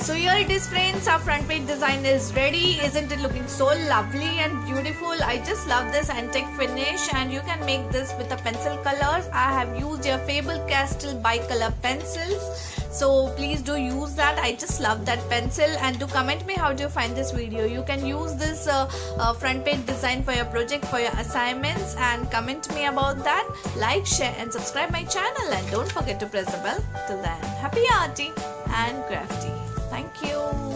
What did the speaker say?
So here it is friends, our front page design is ready. Isn't it looking so lovely and beautiful? I just love this antique finish, and you can make this with the pencil colors. I have used your Faber-Castell bicolor pencils. So please do use that. I just love that pencil. And do comment me how do you find this video. You can use this front page design for your project, for your assignments, and comment me about that. Like, share and subscribe my channel, and don't forget to press the bell. Till then, happy arty and crafty. Thank you.